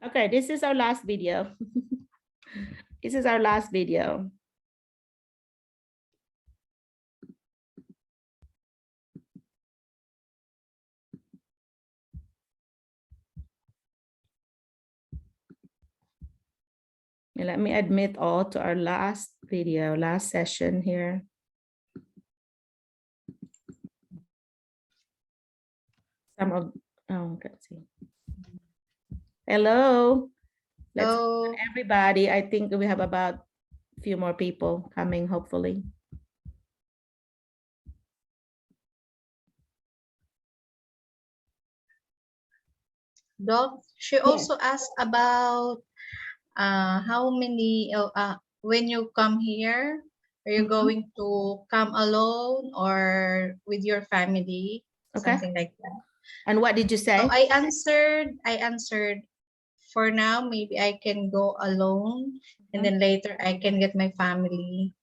Okay, this is our last video. This is our last video. And let me admit all to our last video, last session here. Some of, oh, let's see. Hello. Let's everybody. I think we have about a few more people coming, hopefully. Doc, she also asked about how many, when you come here, are you going to come alone or with your family? Okay. Something like that. And what did you say? So I answered, for now, maybe I can go alone and then later I can get my family.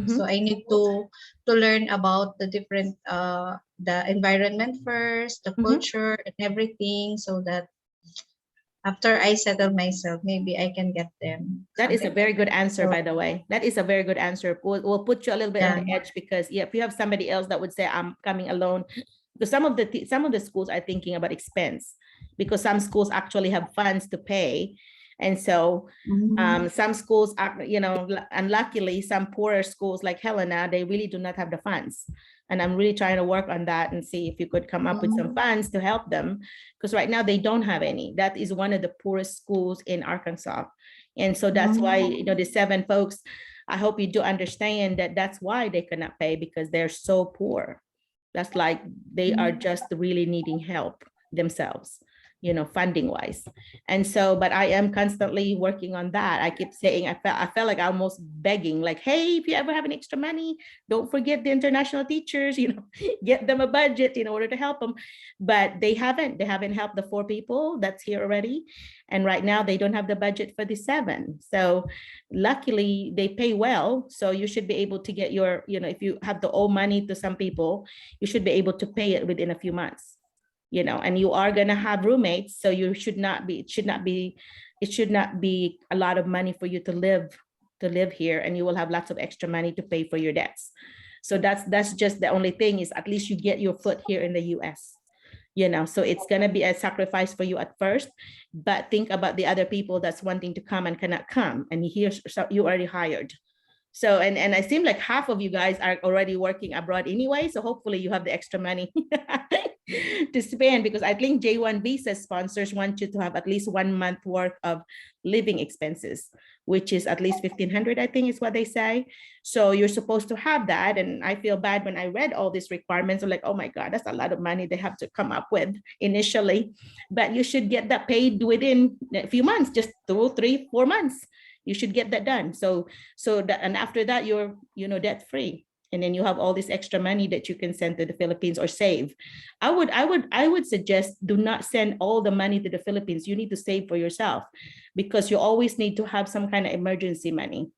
So I need to learn about the different, the environment first, the culture and everything, so that after I settle myself, maybe I can get them. That is a very good answer, by the way. That is a very good answer. We'll put you a little bit on the edge because if you have somebody else that would say, I'm coming alone, because some of the schools are thinking about expense because some schools actually have funds to pay. And so some schools are, you know, unluckily, some poorer schools like Helena, they really do not have the funds. And I'm really trying to work on that and see if you could come up with some funds to help them, because right now they don't have any. That is one of the poorest schools in Arkansas. And so that's why, you know, the 7 folks, I hope you do understand that that's why they cannot pay, because they're so poor. That's like they are just really needing help themselves, you know, funding wise. And so, but I am constantly working on that. I keep saying, I felt like almost begging, like, hey, if you ever have any extra money, don't forget the international teachers, you know, get them a budget in order to help them. But they haven't helped the 4 people that's here already. And right now they don't have the budget for the 7. So luckily they pay well. So you should be able to get your, you know, if you have to owe money to some people, you should be able to pay it within a few months. You know, and you are going to have roommates, so you should not be, it should not be a lot of money for you to live here, and you will have lots of extra money to pay for your debts. So that's just the only thing, is at least you get your foot here in the US, you know. So it's going to be a sacrifice for you at first, but think about the other people that's wanting to come and cannot come, and here's, so you already hired. So, and I seem like half of you guys are already working abroad anyway. So hopefully you have the extra money to spend, because I think J1 visa sponsors want you to have at least 1 month worth of living expenses, which is at least 1,500, I think is what they say. So you're supposed to have that. And I feel bad when I read all these requirements. I'm like, oh my God, that's a lot of money they have to come up with initially. But you should get that paid within a few months, just 2, 3, 4 months. You should get that done. So that, and after that, you're, you know, debt free. And then you have all this extra money that you can send to the Philippines or save. I would suggest do not send all the money to the Philippines. You need to save for yourself, because you always need to have some kind of emergency money.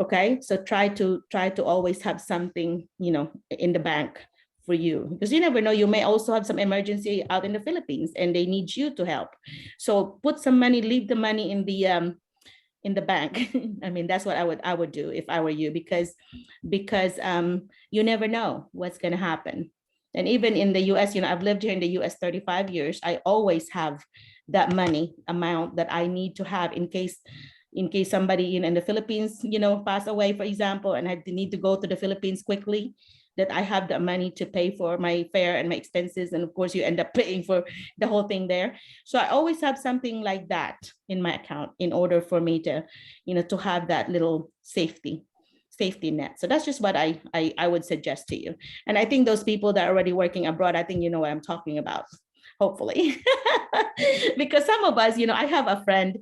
Okay, so try to always have something, you know, in the bank for you, because you never know, you may also have some emergency out in the Philippines and they need you to help. So put some money, leave the money in the bank. I mean, that's what I would do if I were you, because you never know what's going to happen. And even in the US, you know, I've lived here in the US 35 years. I always have that money amount that I need to have in case somebody in the Philippines, you know, pass away, for example, and I need to go to the Philippines quickly, that I have the money to pay for my fare and my expenses. And of course, you end up paying for the whole thing there. So I always have something like that in my account in order for me to, you know, to have that little safety net. So that's just what I would suggest to you. And I think those people that are already working abroad, I think you know what I'm talking about, hopefully. Because some of us, you know, I have a friend,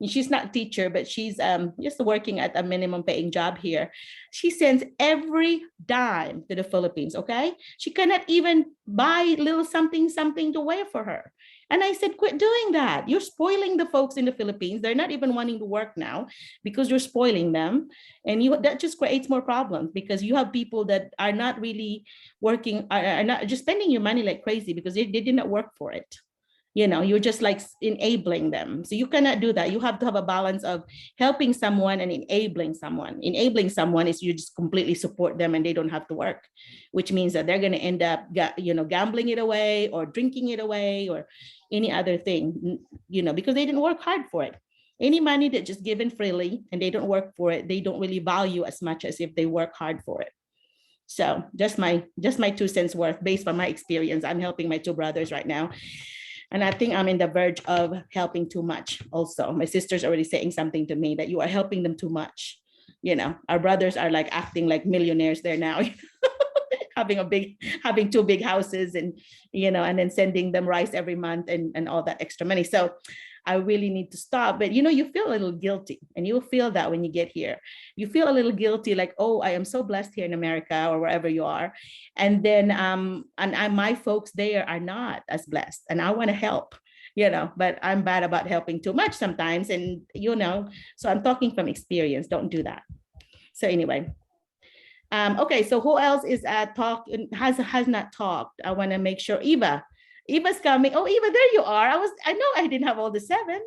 she's not a teacher, but she's just working at a minimum paying job here. She sends every dime to the Philippines, okay? She cannot even buy little something to wear for her. And I said, quit doing that. You're spoiling the folks in the Philippines. They're not even wanting to work now because you're spoiling them. And that just creates more problems, because you have people that are not really working, are not just spending your money like crazy because they did not work for it. You're just like enabling them. So you cannot do that. You have to have a balance of helping someone and enabling someone. Enabling someone is you just completely support them and they don't have to work, which means that they're going to end up, gambling it away or drinking it away or any other thing, because they didn't work hard for it. Any money that just given freely and they don't work for it, they don't really value as much as if they work hard for it. So just my 2 cents worth based on my experience. I'm helping my 2 brothers right now. And I think I'm in the verge of helping too much also. My sister's already saying something to me that you are helping them too much. Our brothers are like acting like millionaires there now, having 2 big houses and, and then sending them rice every month and all that extra money. So I really need to stop. But, you feel a little guilty, and you'll feel that when you get here. You feel a little guilty, like, oh, I am so blessed here in America or wherever you are. And then my folks there are not as blessed, and I want to help, but I'm bad about helping too much sometimes. And, so I'm talking from experience. Don't do that. So anyway. Okay, so who else is has not talked? I want to make sure. Eva's coming. Oh, Eva, there you are. I know I didn't have all the 7.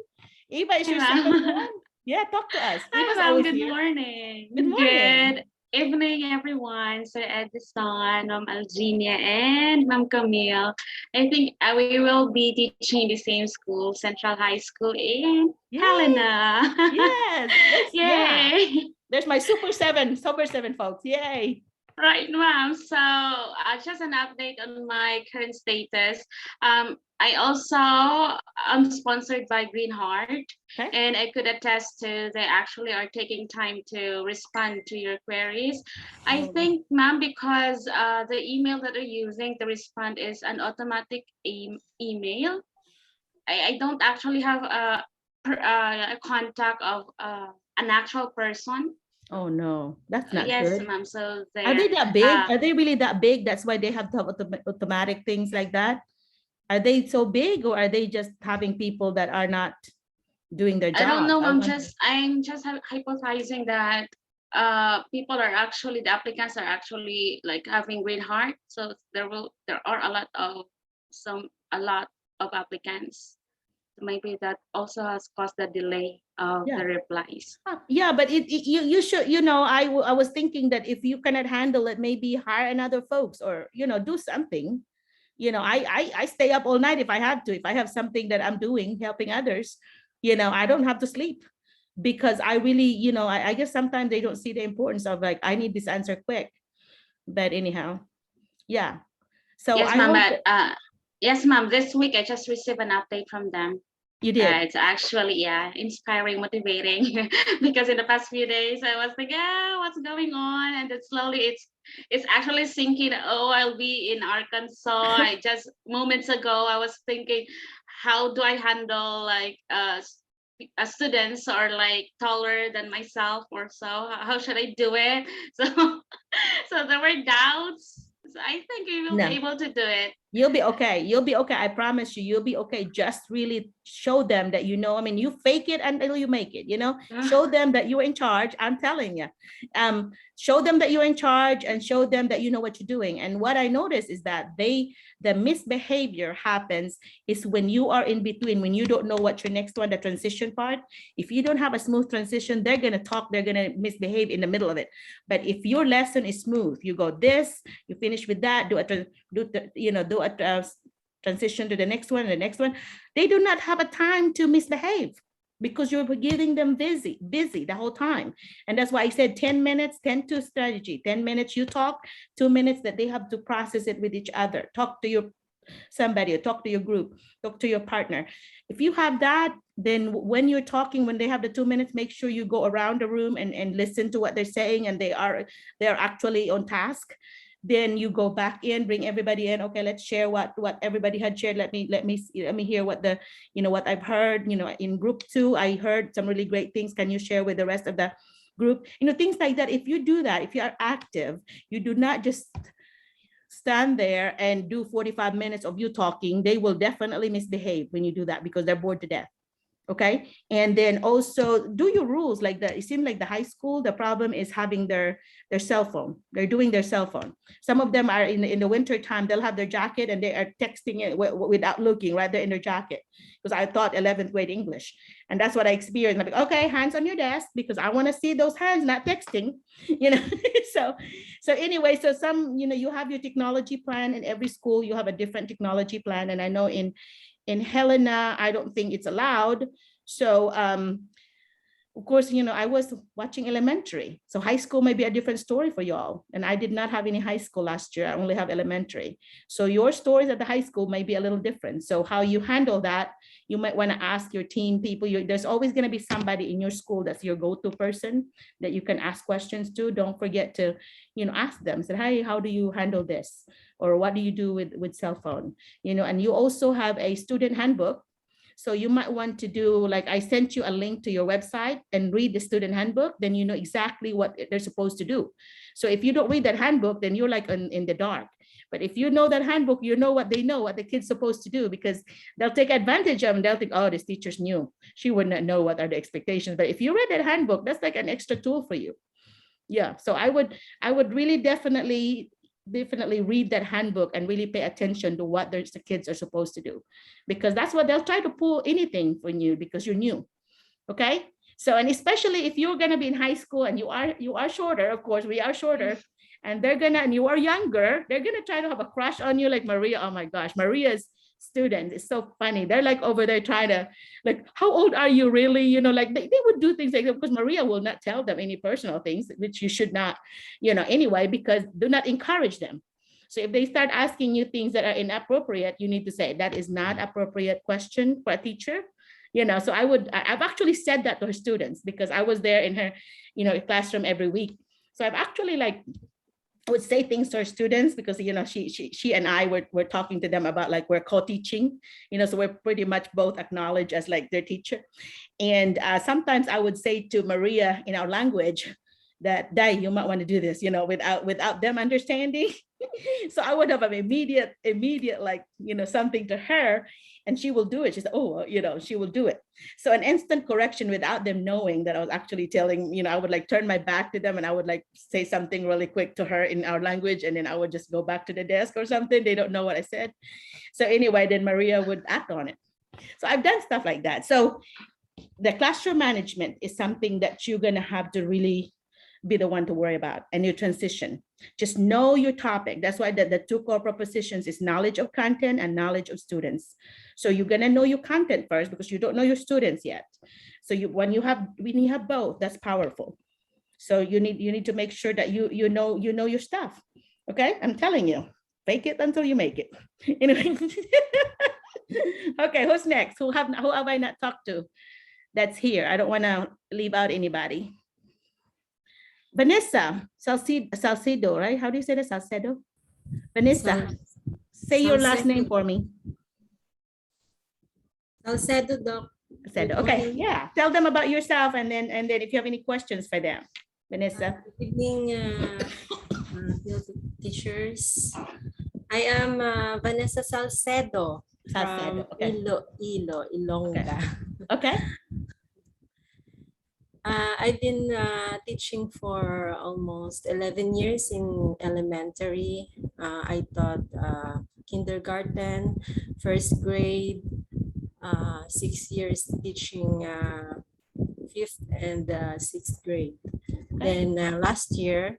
Eva, is your 7th one? Yeah, talk to us. Hi, Mom. Good morning. Good morning. Good evening, everyone. Sir Edison, Ma'am Alginia, and Ma'am Camille. I think we will be teaching in the same school, Central High School in Helena. Yes. Yay. Yeah. There's my Super 7 folks. Yay. Right, ma'am. So just an update on my current status. I also am sponsored by Green Heart, and I could attest to they actually are taking time to respond to your queries. I think, ma'am, because the email that they're using to respond is an automatic email. I don't actually have a contact of an actual person. Oh no, that's not yes, good. Yes, ma'am. So are they that big? Are they really that big? That's why they have to have automatic things like that. Are they so big, or are they just having people that are not doing their job? I don't know. I'm just hypothesizing that people are actually, the applicants are actually like having Green Heart. So there are a lot of applicants. Maybe that also has caused the delay of the replies. Yeah, but you should, I was thinking that if you cannot handle it, maybe hire another folks or, do something. I stay up all night if I have to. If I have something that I'm doing, helping others, I don't have to sleep, because I really, I guess sometimes they don't see the importance of like, I need this answer quick. But anyhow, yeah. So yes, ma'am. Yes, ma'am. This week I just received an update from them. You did? It's actually, inspiring, motivating, because in the past few days I was like, what's going on? And then slowly it's actually sinking. Oh, I'll be in Arkansas. I just moments ago I was thinking, how do I handle like students are like taller than myself or so? How should I do it? So there were doubts. So I think we will be able to do it. You'll be okay. You'll be okay. I promise you, you'll be okay. Just really show them that, you fake it until you make it, show them that you're in charge. I'm telling you, show them that you're in charge and show them that you know what you're doing. And what I notice is that the misbehavior happens is when you are in between, when you don't know what your next one, the transition part. If you don't have a smooth transition, they're going to talk, they're going to misbehave in the middle of it. But if your lesson is smooth, you go this, you finish with that, do a transition to the next one, they do not have a time to misbehave, because you're getting them busy the whole time. And that's why I said 10 minutes, 10 to strategy, 10 minutes you talk, 2 minutes that they have to process it with each other. Talk to somebody, or talk to your group, talk to your partner. If you have that, then when you're talking, when they have the 2 minutes, make sure you go around the room and listen to what they're saying, and they're actually on task. Then you go back in, bring everybody in. Okay, let's share what everybody had shared. Let me hear what what I've heard. In group 2, I heard some really great things. Can you share with the rest of the group? Things like that. If you do that, if you are active, you do not just stand there and do 45 minutes of you talking. They will definitely misbehave when you do that, because they're bored to death. Okay. And then also do your rules. Like it seems like the high school, the problem is having their cell phone. They're doing their cell phone. Some of them are in the winter time, they'll have their jacket and they are texting it without looking right there in their jacket. Because I taught 11th grade English. And that's what I experienced. I'm like, okay, hands on your desk, because I want to see those hands, not texting, you know. so anyway, so some, you know, you have your technology plan in every school, you have a different technology plan. And I know in Helena, I don't think it's allowed. So of course, you know, I was watching elementary. So high school may be a different story for y'all. And I did not have any high school last year. I only have elementary. So your stories at the high school may be a little different. So how you handle that, you might want to ask your team people. There's always going to be somebody in your school that's your go-to person that you can ask questions to. Don't forget to, you know, ask them. Say, hey, how do you handle this? Or what do you do with cell phone? You know, and you also have a student handbook. So you might want to do, like I sent you a link to your website and read the student handbook, then you know exactly what they're supposed to do. So if you don't read that handbook, then you're like in the dark. But if you know that handbook, you know what the kid's supposed to do, because they'll take advantage of them. They'll think, oh, this teacher's new. She wouldn't know what are the expectations. But if you read that handbook, that's like an extra tool for you. Yeah, so I would really definitely read that handbook and really pay attention to what the kids are supposed to do, because that's what they'll try to pull anything from you because you're new. Okay. So, and especially if you're going to be in high school and you are shorter, of course we are shorter, and and you are younger, they're going to try to have a crush on you, like Maria. Oh my gosh, Maria's students, it's so funny. They're like over there trying to, like, how old are you really? You know, like they would do things like that, because Maria will not tell them any personal things, which you should not, you know, anyway, because do not encourage them. So if they start asking you things that are inappropriate, you need to say that is not appropriate question for a teacher. You know, so I've actually said that to her students, because I was there in her, you know, classroom every week. So I've actually I would say things to our students, because, you know, she and I were talking to them about, like, we're co-teaching, you know, so we're pretty much both acknowledged as like their teacher. And sometimes I would say to Maria in our language that, Dai, you might want to do this, you know, without them understanding. So I would have an immediate, like, you know, something to her, and she will do it. She's, oh, you know, she will do it. So an instant correction without them knowing that I was actually telling, you know, I would like turn my back to them and I would like say something really quick to her in our language, and then I would just go back to the desk or something. They don't know what I said. So anyway, then Maria would act on it. So I've done stuff like that. So the classroom management is something that you're going to have to really be the one to worry about, and your transition. Just know your topic. That's why the two core propositions is knowledge of content and knowledge of students. So you're gonna know your content first, because you don't know your students yet. So when you have both, that's powerful. So you need to make sure that you know your stuff. Okay, I'm telling you, fake it until you make it. Anyway. Okay, who's next? Who have I not talked to that's here? I don't want to leave out anybody. Vanessa Salcido, right? How do you say that? Salcido? Vanessa, say your last name for me. Salcido, Doc. Salcido. Okay, yeah. Tell them about yourself, and then if you have any questions for them. Vanessa. Good evening, teachers. I am Vanessa Salcido from okay. Ilongga. Okay. I've been teaching for almost 11 years in elementary. I taught kindergarten, first grade, 6 years teaching 5th and 6th grade. Then last year,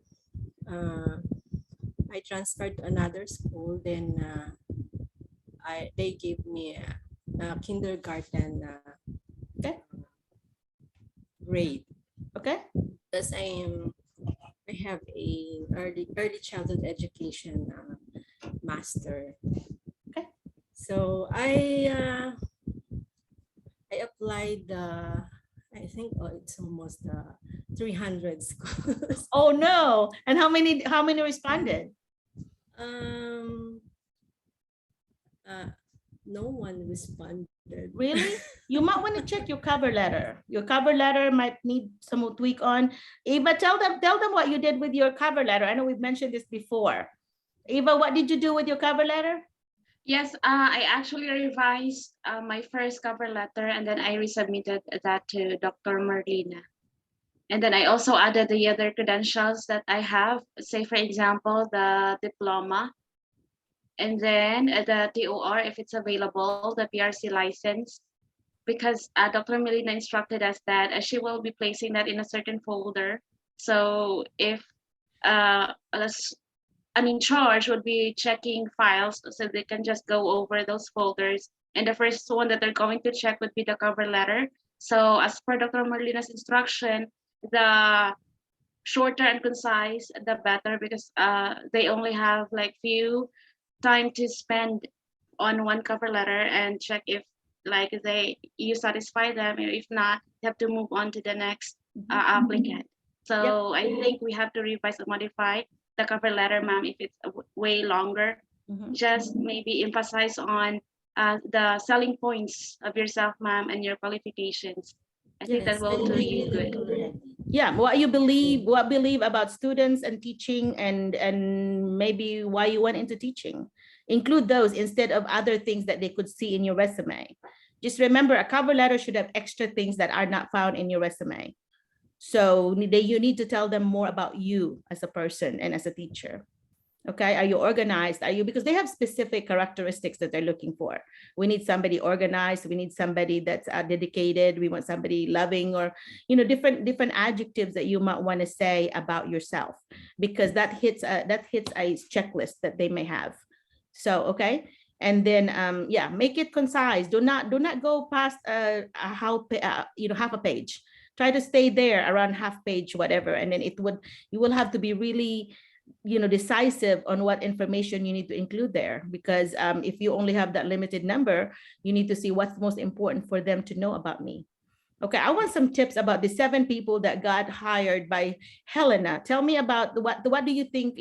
I transferred to another school. Then they gave me a kindergarten grade. Okay. Because I have a early childhood education master. Okay. So I applied. I think it's almost 300 schools. Oh no! And how many responded? No one responded. Really? You might want to check your cover letter. Your cover letter might need some tweak on. Eva, tell them what you did with your cover letter. I know we've mentioned this before. Eva, what did you do with your cover letter? Yes, I actually revised my first cover letter, and then I resubmitted that to Dr. Merlina. And then I also added the other credentials that I have, say for example, the diploma, and then the TOR if it's available, the PRC license, because Dr. Melina instructed us that she will be placing that in a certain folder. So if an in charge would be checking files, so they can just go over those folders. And the first one that they're going to check would be the cover letter. So as per Dr. Merlina's instruction, the shorter and concise, the better, because they only have like few time to spend on one cover letter and check if like you satisfy them. If not, you have to move on to the next applicant. So I think we have to revise or modify the cover letter, ma'am, if it's way longer. Just maybe emphasize on the selling points of yourself, ma'am, and your qualifications. I think that will do you good. Yeah, what believe about students and teaching, and maybe why you went into teaching. Include those instead of other things that they could see in your resume. Just remember, a cover letter should have extra things that are not found in your resume. So you need to tell them more about you as a person and as a teacher. Okay, are you organized? Are you, because they have specific characteristics that they're looking for. We need somebody organized. We need somebody that's dedicated. We want somebody loving, or different adjectives that you might want to say about yourself, because that hits a checklist that they may have. So okay, and then yeah, make it concise. Do not go past half a page. Try to stay there around half page, whatever, and then you will have to be really decisive on what information you need to include there, because if you only have that limited number, you need to see what's most important for them to know about me. Okay, I want some tips about the 7 people that got hired by Helena. Tell me about what do you think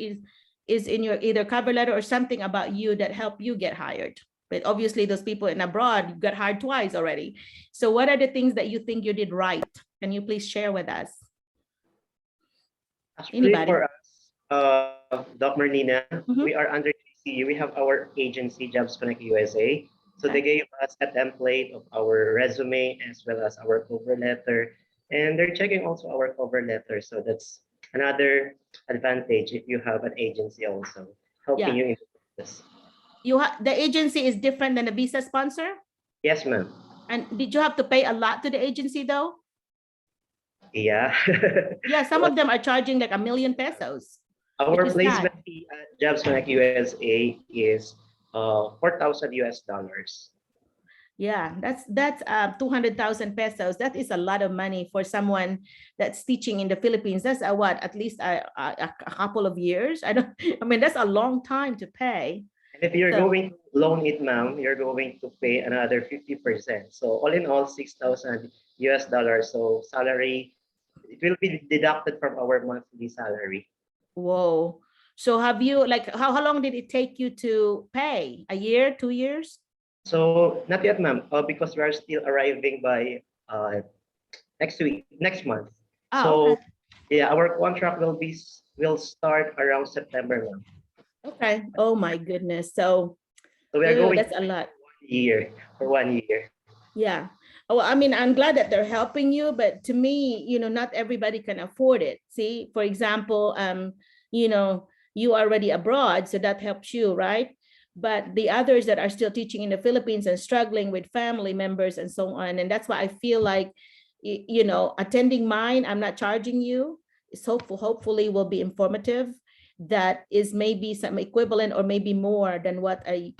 is in your either cover letter or something about you that helped you get hired? But obviously those people in abroad got hired twice already. So what are the things that you think you did right? Can you please share with us? Anybody? For us, Doc Merlina, we are under ITSA. We have our agency, Jobs Connect USA. So they gave us a template of our resume as well as our cover letter. And they're checking also our cover letter. So that's another advantage if you have an agency also helping you in this. The agency is different than a visa sponsor? Yes, ma'am. And did you have to pay a lot to the agency though? Yeah. Yeah, some of them are charging like $1 million pesos. Our placement fee at Jobs Connect USA is $4,000 US. Yeah, that's 200,000 pesos. That is a lot of money for someone that's teaching in the Philippines. That's what, at least a couple of years. I mean, that's a long time to pay. And if you're going to loan it, ma'am, you're going to pay another 50%. So all in all, $6,000 US. So salary, it will be deducted from our monthly salary. Whoa. So have you, like, how long did it take you to pay? A year, 2 years? So not yet, ma'am, because we are still arriving by next month. Oh, so okay. Yeah, our contract will start around September, ma'am. Okay. Oh my goodness. So we are going, that's a lot. For 1 year. Yeah. Oh, I mean, I'm glad that they're helping you, but to me, not everybody can afford it. See, for example, you are already abroad, so that helps you, right? But the others that are still teaching in the Philippines and struggling with family members and so on. And that's why I feel like, attending mine, I'm not charging you. It's hopefully will be informative. That is maybe some equivalent or maybe more than what a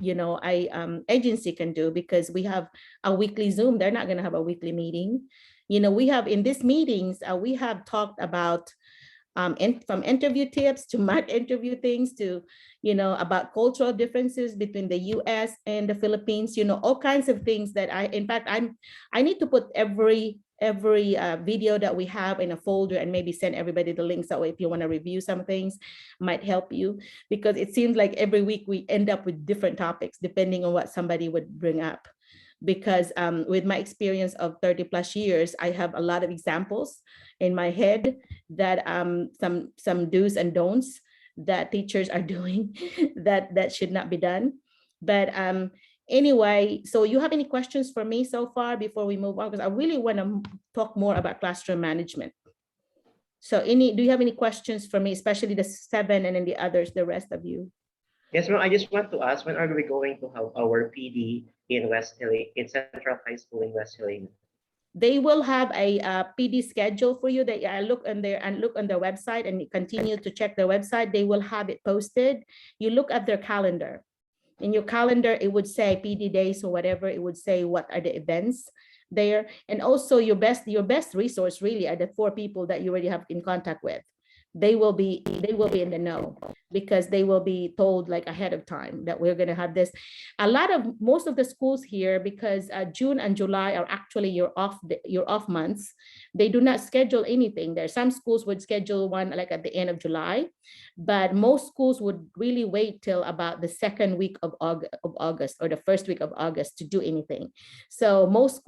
agency can do, because we have a weekly Zoom. They're not going to have a weekly meeting. We have in these meetings, we have talked about from interview tips to mock interview things to, about cultural differences between the US and the Philippines, all kinds of things that I need to put every video that we have in a folder and maybe send everybody the links. That way, if you want to review some things, might help you, because it seems like every week we end up with different topics depending on what somebody would bring up. Because with my experience of 30 plus years, I have a lot of examples in my head that some do's and don'ts that teachers are doing that should not be done. But anyway, so you have any questions for me so far before we move on? Because I really want to talk more about classroom management. So do you have any questions for me, especially the 7 and then the others, the rest of you? Yes, ma'am. I just want to ask, when are we going to have our PD in West Helena, in Central High School in West Helena? They will have a PD schedule for you. That look on their website and continue to check their website. They will have it posted. You look at their calendar. In your calendar, it would say PD days or whatever. It would say what are the events there, and also your best resource really are the 4 people that you already have in contact with. They will be in the know, because they will be told like ahead of time that we're going to have this. Most of the schools here, because June and July are actually your off months, they do not schedule anything there. Some schools would schedule one like at the end of July, but most schools would really wait till about the second week of August or the first week of August to do anything. So most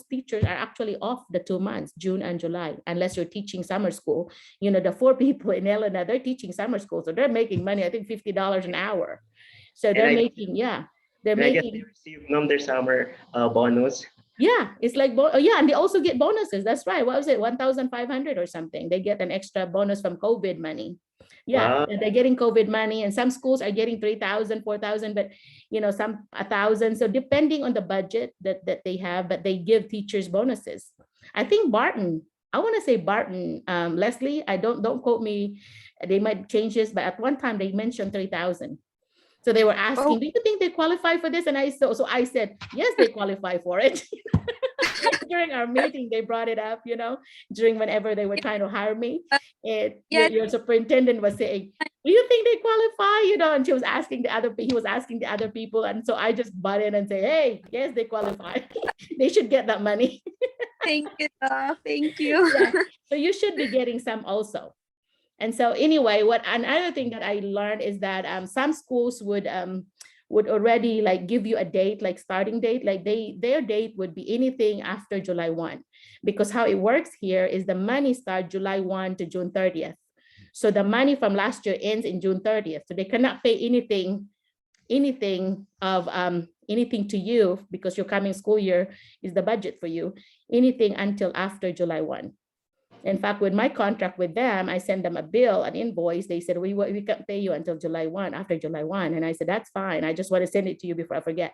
teachers are actually off the 2 months, June and July, unless you're teaching summer school. The 4 people in Helena, they're teaching summer school, so they're making money, I think $50 an hour. So they're making, they're making. They receive their summer bonus. Yeah, it's like, and they also get bonuses. That's right. What was it? 1,500 or something. They get an extra bonus from COVID money. Yeah, wow. They're getting COVID money, and some schools are getting 3,000, 4,000, but some 1,000. So depending on the budget that they have, but they give teachers bonuses. I think Barton, Leslie, I don't quote me. They might change this, but at one time they mentioned 3,000. So they were asking, do you think they qualify for this? And I said, yes, they qualify for it. During our meeting, they brought it up, during whenever they were trying to hire me. And your superintendent was saying, do you think they qualify? And he was asking the other people. And so I just butt in and say, hey, yes, they qualify. They should get that money. Thank you. Thank you. Yeah. So you should be getting some also. And so anyway, another thing that I learned is that some schools would already like give you a date, like starting date, like their date would be anything after July 1, because how it works here is the money starts July 1 to June 30th. So the money from last year ends in June 30th. So they cannot pay anything to you, because your coming school year is the budget for you, anything until after July 1. In fact, with my contract with them, I sent them a bill, an invoice. They said, we can't pay you until July 1, after July 1. And I said, that's fine. I just want to send it to you before I forget.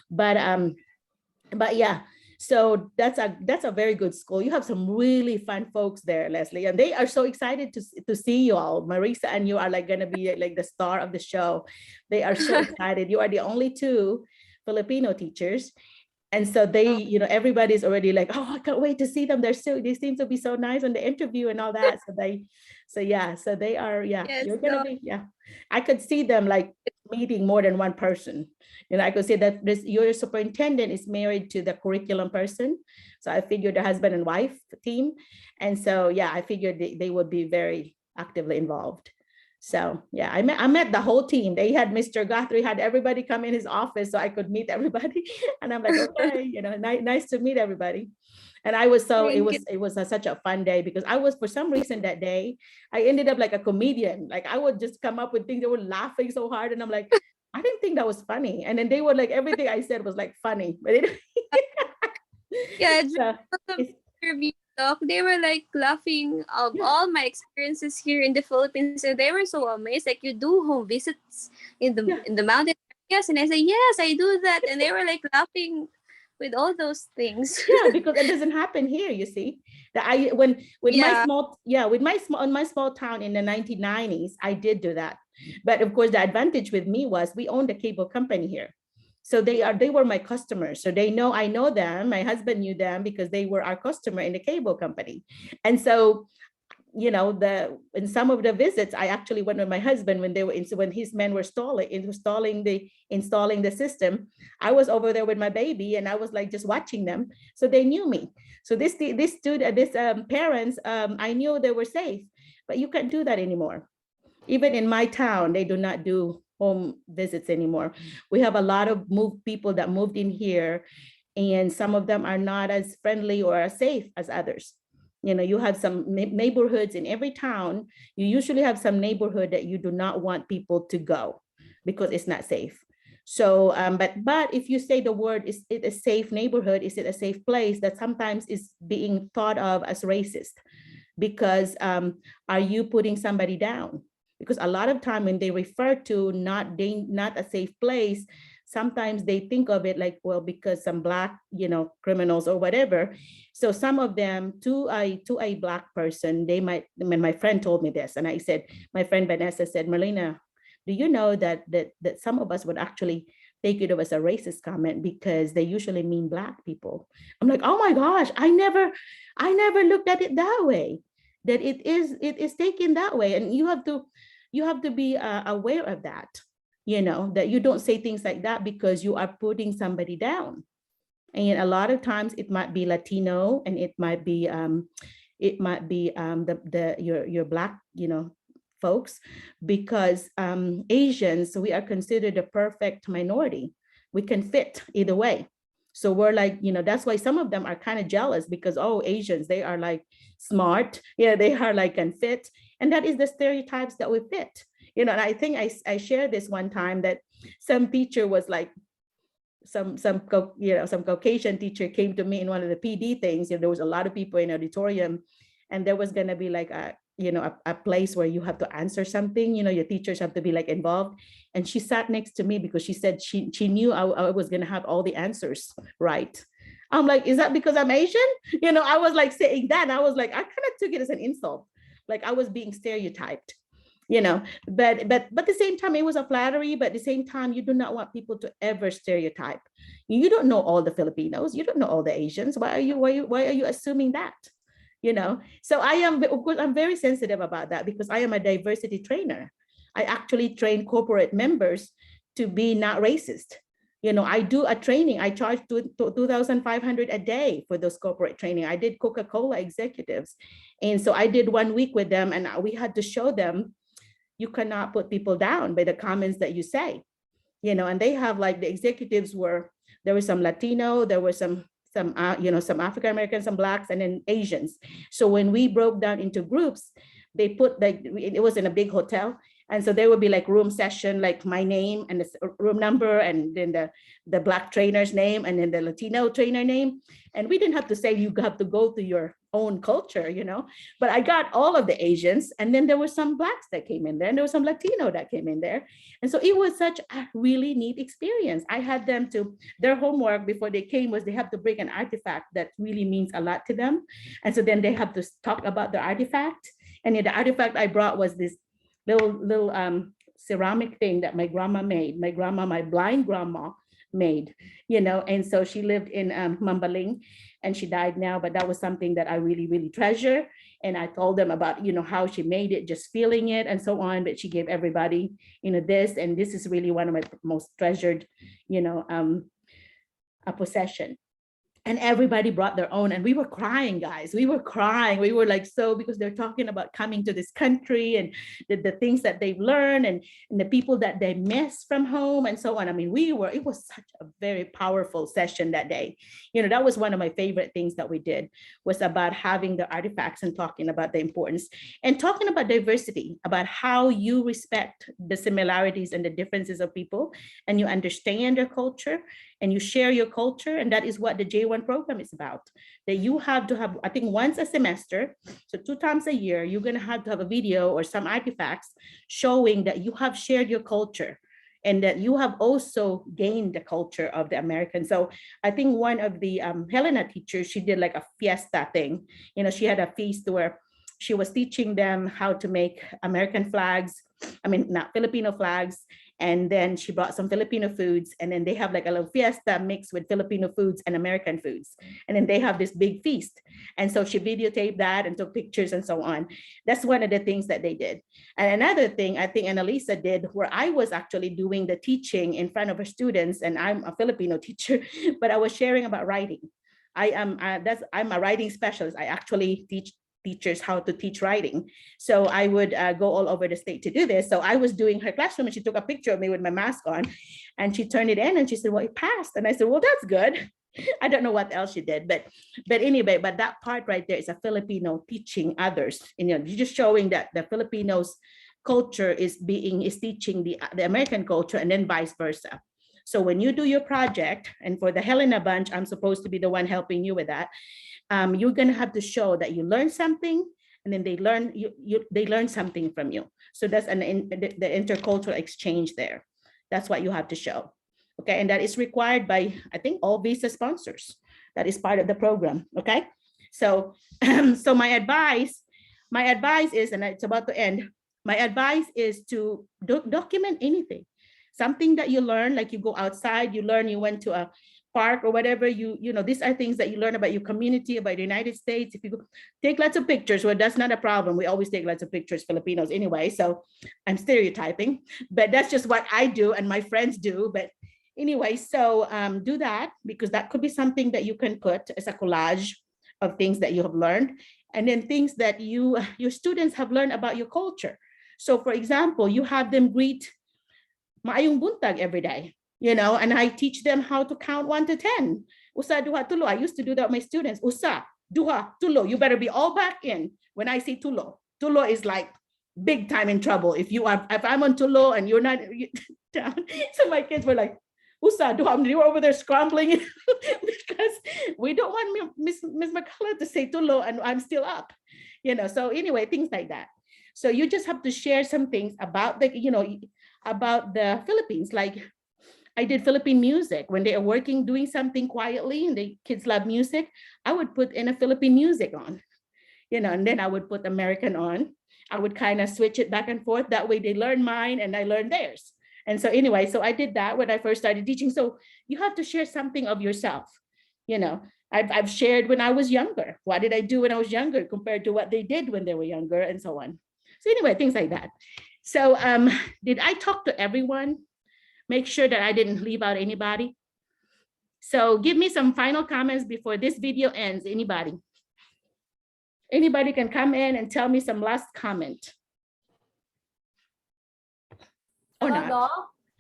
But yeah, so that's a very good school. You have some really fun folks there, Leslie, and they are so excited to see you all. Marisa and you are like going to be like the star of the show. They are so excited. You are the only 2 Filipino teachers. And so they, everybody's already like, oh, I can't wait to see them. They seem to be so nice on the interview and all that. So they are, yes, you're going to be, I could see them like meeting more than one person. I could say that your superintendent is married to the curriculum person. So I figured the husband and wife team. And so, I figured they would be very actively involved. So I met the whole team. They had Mr. Guthrie, had everybody come in his office so I could meet everybody. And I'm like, okay, nice to meet everybody. And it was such a fun day, because for some reason that day, I ended up like a comedian. Like I would just come up with things. They were laughing so hard. And I'm like, I didn't think that was funny. And then they were like, everything I said was like funny. But they were like laughing of all my experiences here in the Philippines, and they were so amazed. Like, you do home visits in the mountain areas, and I said, yes, I do that, and they were like laughing with all those things. Because it doesn't happen here. You see, that my small town in the 1990s, I did do that. But of course, the advantage with me was we owned a cable company here. So they were my customers. So I know them. My husband knew them because they were our customer in the cable company. And so, in some of the visits, I actually went with my husband when his men were installing the system. I was over there with my baby, and I was like just watching them. So they knew me. So this parents, I knew they were safe, but you can't do that anymore. Even in my town, they do not do home visits anymore. We have a lot of people that moved in here, and some of them are not as friendly or as safe as others. You have some neighborhoods in every town. You usually have some neighborhood that you do not want people to go because it's not safe. So, but if you say the word, is it a safe neighborhood? Is it a safe place? That sometimes is being thought of as racist, because are you putting somebody down? Because a lot of time when they refer to not a safe place, sometimes they think of it like, well, because some Black, criminals or whatever. So some of them, to a Black person, they might, when my friend told me this, and I said, my friend Vanessa said, Merlina, do you know that some of us would actually take it as a racist comment because they usually mean Black people? I'm like, oh my gosh, I never looked at it that way, that it is taken that way. And you have to be aware of that, that you don't say things like that because you are putting somebody down. And a lot of times it might be Latino, and it might be your Black, folks, because Asians, we are considered a perfect minority. We can fit either way. So we're like, that's why some of them are kind of jealous, because, oh, Asians, they are like smart. Yeah, they are like can fit. And that is the stereotypes that we fit. And I think I shared this one time that some teacher was like, some Caucasian teacher came to me in one of the PD things. There was a lot of people in the auditorium, and there was going to be like a place where you have to answer something, your teachers have to be like involved. And she sat next to me because she said she knew I was going to have all the answers right. I'm like, is that because I'm Asian? I was like saying that, and I was like, I kind of took it as an insult, like I was being stereotyped, but at the same time, it was a flattery. But at the same time, you do not want people to ever stereotype. You don't know all the Filipinos, you don't know all the Asians. Why are you assuming that? So I am, of course, I'm very sensitive about that, because I am a diversity trainer. I actually train corporate members to be not racist. I do a training. I charge $2,500 a day for those corporate training. I did Coca-Cola executives. And so I did 1 week with them, and we had to show them, you cannot put people down by the comments that you say, and they have like, the executives there was some Latino, there were some African-Americans, some Blacks, and then Asians. So when we broke down into groups, they put it was in a big hotel. And so there would be like room session, like my name and the room number, and then the Black trainer's name, and then the Latino trainer name. And we didn't have to say you have to go to your own culture, but I got all of the Asians. And then there were some Blacks that came in there, and there was some Latino that came in there. And so it was such a really neat experience. I had them their homework before they came was they have to bring an artifact that really means a lot to them. And so then they have to talk about the artifact. And the artifact I brought was this little ceramic thing that my grandma made. My blind grandma made, and so she lived in Mambaling, and she died now, but that was something that I really, really treasure. And I told them about, how she made it, just feeling it and so on, but she gave everybody, this, and this is really one of my most treasured, a possession. And everybody brought their own, and we were crying, guys. We were crying. We were like, so, because they're talking about coming to this country and the things that they've learned, and the people that they miss from home and so on. I mean, it was such a very powerful session that day. That was one of my favorite things that we did, was about having the artifacts and talking about the importance and talking about diversity, about how you respect the similarities and the differences of people, and you understand their culture, and you share your culture. And that is what the J1 program is about. That you have to have, I think, once a semester, so 2 times a year, you're going to have a video or some artifacts showing that you have shared your culture, and that you have also gained the culture of the American. So I think one of the Helena teachers, she did like a fiesta thing. She had a feast where she was teaching them how to make American flags, not Filipino flags. And then she brought some Filipino foods, and then they have like a little fiesta mixed with Filipino foods and American foods. And then they have this big feast. And so she videotaped that and took pictures and so on. That's one of the things that they did. And another thing I think Annalisa did, where I was actually doing the teaching in front of her students, and I'm a Filipino teacher, but I was sharing about writing. I'm a writing specialist. I actually teach teachers how to teach writing. So I would go all over the state to do this. So I was doing her classroom, and she took a picture of me with my mask on, and she turned it in, and she said, well, it passed. And I said, well, that's good. I don't know what else she did, but anyway, but that part right there is a Filipino teaching others. And you're just showing that the Filipinos culture is teaching the American culture, and then vice versa. So when you do your project, and for the Helena bunch, I'm supposed to be the one helping you with that, you're gonna have to show that you learned something, and then they learn something from you. So that's the intercultural exchange there. That's what you have to show. Okay, and that is required by, I think, all visa sponsors. That is part of the program. Okay, so so my advice is, and it's about to end, my advice is to document anything, something that you learn, like you go outside, you learn, you went to a park or whatever, you know, these are things that you learn about your community, about the United States. If you go, take lots of pictures, well, that's not a problem. We always take lots of pictures, Filipinos anyway, so I'm stereotyping, but that's just what I do and my friends do. But anyway, so do that, because that could be something that you can put as a collage of things that you have learned, and then things that your students have learned about your culture. So for example, you have them greet maayong buntag every day, you know, and I teach them how to count 1 to 10. Usa, duha, tulo. I used to do that with my students. Usa, duha, tulo. You better be all back in when I say tulo. Tulo is like big time in trouble. If I'm on tulo and you're not down. So my kids were like, Usa, duha, you were over there scrambling because we don't want Miss McCullough to say tulo and I'm still up, you know. So anyway, things like that. So you just have to share some things about the, you know, about the Philippines. Like I did Philippine music when they are working, doing something quietly, and the kids love music. I would put in a Philippine music on, you know, and then I would put American on. I would kind of switch it back and forth. That way they learn mine and I learn theirs. And so anyway, so I did that when I first started teaching. So you have to share something of yourself. You know, I've shared when I was younger. What did I do when I was younger compared to what they did when they were younger, and so on. So anyway, things like that. So did I talk to everyone? Make sure that I didn't leave out anybody. So give me some final comments before this video ends. Anybody? Anybody can come in and tell me some last comment. Or Hello, not. Doc.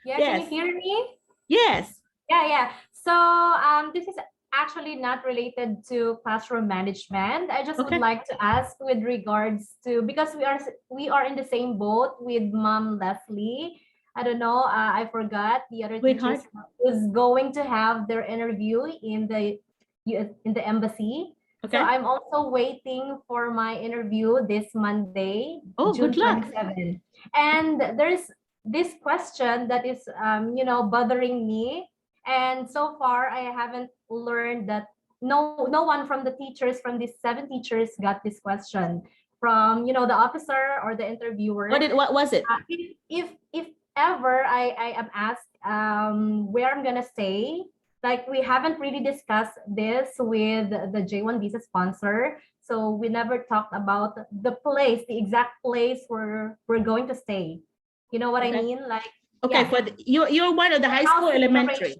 Yeah, Yes. can you hear me? Yes. Yeah. So this is actually not related to classroom management. I just would like to ask with regards to, because we are in the same boat with Mom Leslie. I don't know. I forgot the other teachers who's going to have their interview in the embassy. Okay. So I'm also waiting for my interview this Monday, June good luck. 27. And there's this question that is, you know, bothering me. And so far, I haven't learned that no one from the teachers, from these 7 teachers, got this question from, you know, the officer or the interviewer. What was it? If ever I am asked where I'm gonna stay, like we haven't really discussed this with the J1 visa sponsor. So we never talked about the place, the exact place where we're going to stay. You know what I mean? Like, okay, for you're one of the high school, elementary.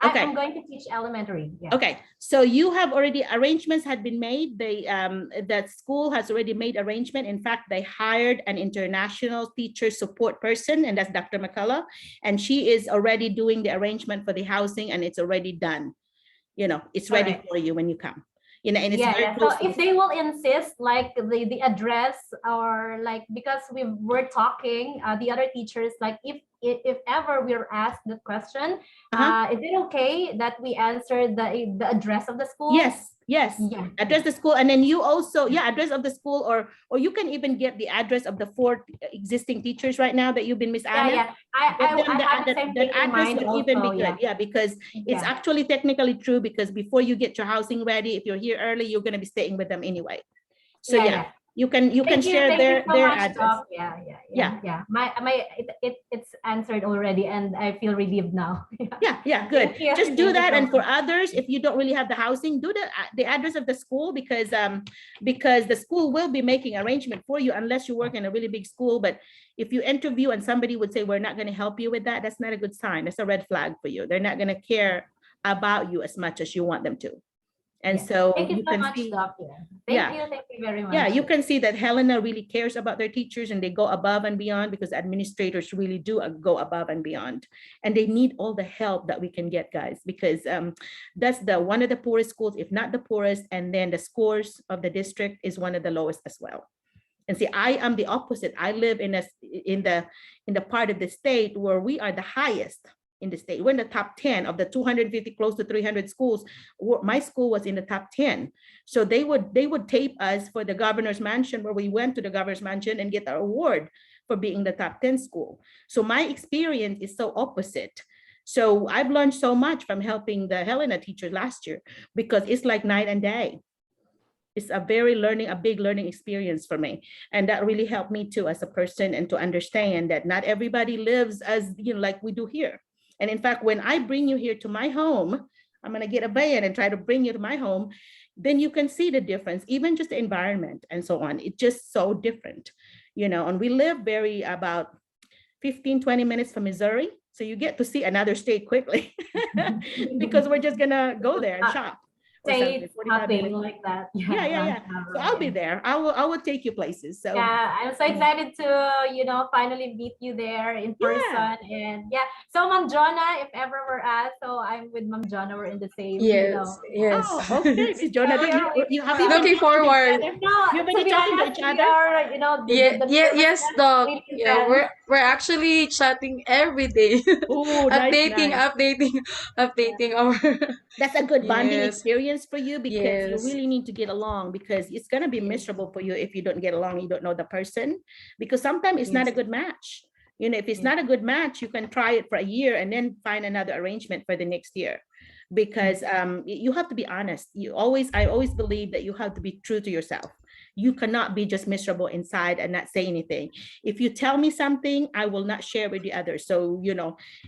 Okay. I'm going to teach elementary. Yeah. Okay, so you have already, arrangements had been made. That school has already made arrangement. In fact, they hired an international teacher support person, and that's Dr. McCullough, and she is already doing the arrangement for the housing, and it's already done. You know, it's ready for you when you come. You know, and it's very So if they will insist, like the address, or like, because we were talking, the other teachers, like if ever we're asked the question, is it okay that we answer the address of the school? Yes. Yeah. Address the school, and then you also address of the school, or you can even get the address of the 4 existing teachers right now that you've been Miss Anna. I have the same thing in mind will even be good. Yeah, because it's actually technically true, because before you get your housing ready, if you're here early, you're going to be staying with them anyway. So you can share their address. It's answered already, and I feel relieved now. Good. Just do that. And for others, if you don't really have the housing, do the address of the school, because the school will be making arrangement for you, unless you work in a really big school. But if you interview and somebody would say, we're not going to help you with that, that's not a good sign. That's a red flag for you. They're not going to care about you as much as you want them to. And so thank you so much, see, Doctor. Thank you very much. Yeah, you can see that Helena really cares about their teachers, and they go above and beyond, because administrators really do go above and beyond, and they need all the help that we can get, guys, because that's one of the poorest schools, if not the poorest, and then the scores of the district is one of the lowest as well. And see, I am the opposite. I live in the part of the state where we are the highest in the state. We're in the top 10 of the 250, close to 300 schools. My school was in the top 10. So they would tape us for the governor's mansion, where we went to the governor's mansion and get our award for being the top 10 school. So my experience is so opposite. So I've learned so much from helping the Helena teachers last year, because it's like night and day. It's a big learning experience for me. And that really helped me too as a person, and to understand that not everybody lives as, like we do here. And in fact, when I bring you here to my home, I'm going to get a van and try to bring you to my home, then you can see the difference, even just the environment and so on. It's just so different, and we live about 15, 20 minutes from Missouri. So you get to see another state quickly because we're just going to go there and shop. Say something like that. Yeah. So I'll be there. I will take you places. So yeah, I'm so excited to finally meet you there in person. And so Ma'am Jonah, if ever we're asked, so I'm with Ma'am Jonah, we're in the same. Yes. Oh, okay, Miss Jonah, you have looking forward. You've been talking to each other. Yes, Doc. Yeah, we're actually chatting every day. Oh, updating our. That's a good bonding experience for you, because Yes. you really need to get along, because it's going to be miserable for you if you don't get along, you don't know the person, because sometimes it's not a good match. If it's not a good match, you can try it for a year and then find another arrangement for the next year, because you have to be honest. I always believe that you have to be true to yourself. You cannot be just miserable inside and not say anything. If you tell me something, I will not share with the others. So,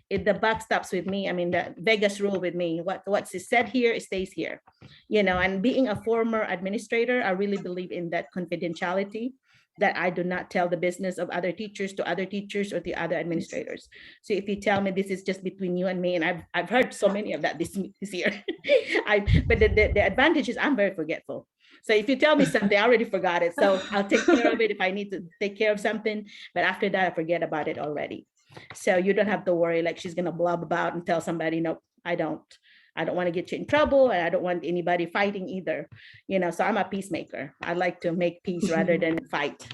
if the buck stops with me, I mean, the Vegas rule with me, what's said here, it stays here, and being a former administrator, I really believe in that confidentiality, that I do not tell the business of other teachers to other teachers or the other administrators. So if you tell me this is just between you and me, and I've heard so many of that this year, but the advantage is I'm very forgetful. So if you tell me something, I already forgot it. So I'll take care of it if I need to take care of something. But after that, I forget about it already. So you don't have to worry like she's going to blab about and tell somebody, no, I don't want to get you in trouble, and I don't want anybody fighting either. So I'm a peacemaker. I like to make peace rather than fight.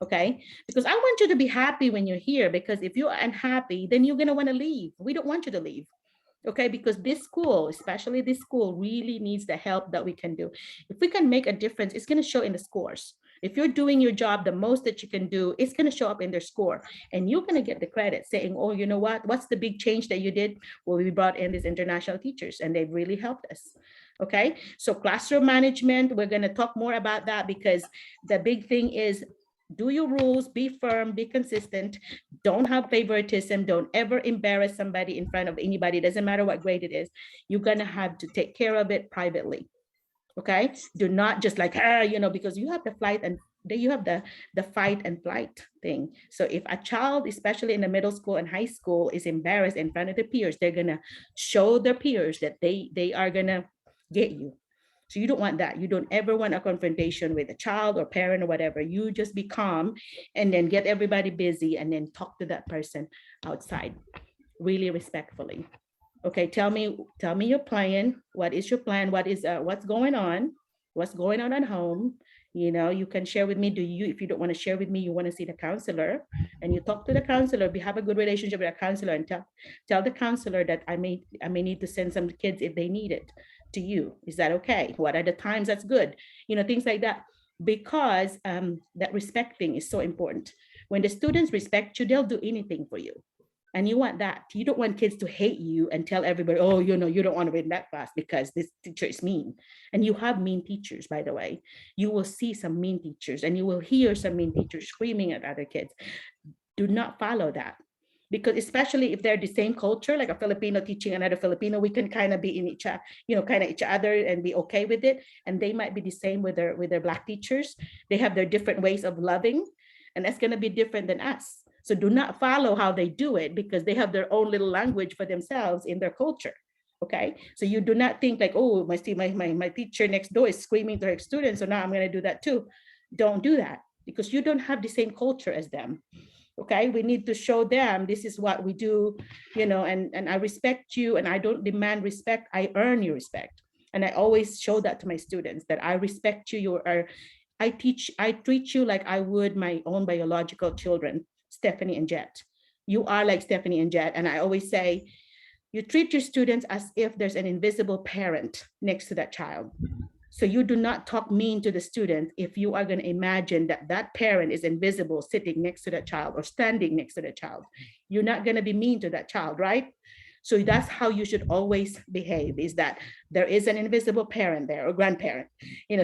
Okay. Because I want you to be happy when you're here, because if you're unhappy, then you're going to want to leave. We don't want you to leave. Okay, because this school, especially this school, really needs the help that we can do. If we can make a difference, it's going to show in the scores. If you're doing your job the most that you can do, it's going to show up in their score. And you're going to get the credit saying, oh, you know what? What's the big change that you did? Well, we brought in these international teachers and they've really helped us. Okay, so classroom management, we're going to talk more about that, because the big thing is, do your rules, be firm, be consistent, don't have favoritism, don't ever embarrass somebody in front of anybody, doesn't matter what grade it is. You're gonna have to take care of it privately. Okay, do not just like, because you have the flight and you have the fight and flight thing. So if a child, especially in the middle school and high school, is embarrassed in front of their peers, they're gonna show their peers that they are gonna get you. So you don't want that. You don't ever want a confrontation with a child or parent or whatever. You just be calm and then get everybody busy and then talk to that person outside, really respectfully. Okay, tell me your plan. What is your plan? What's going on? What's going on at home? You can share with me. If you don't want to share with me, you want to see the counselor, and you talk to the counselor. Have a good relationship with a counselor, and tell the counselor that I may need to send some kids if they need it to you. Is that okay? What are the times that's good? Things like that, because that respect thing is so important. When the students respect you, they'll do anything for you. And you want that. You don't want kids to hate you and tell everybody, oh, you don't want to be in that class because this teacher is mean. And you have mean teachers, by the way. You will see some mean teachers and you will hear some mean teachers screaming at other kids. Do not follow that. Because especially if they're the same culture, like a Filipino teaching another Filipino, we can kind of be in each other and be okay with it. And they might be the same with their Black teachers. They have their different ways of loving, and that's going to be different than us. So do not follow how they do it, because they have their own little language for themselves in their culture. Okay, so you do not think like, oh, my teacher next door is screaming to her students, so now I'm going to do that too. Don't do that, because you don't have the same culture as them. Okay, we need to show them this is what we do, and I respect you, and I don't demand respect, I earn your respect. And I always show that to my students, that I respect you. I treat you like I would my own biological children, Stephanie and Jet. You are like Stephanie and Jet. And I always say, You treat your students as if there's an invisible parent next to that child. So you do not talk mean to the student if you are going to imagine that that parent is invisible sitting next to that child or standing next to the child. You're not going to be mean to that child, right? So that's how you should always behave, is that there is an invisible parent there or grandparent, you know,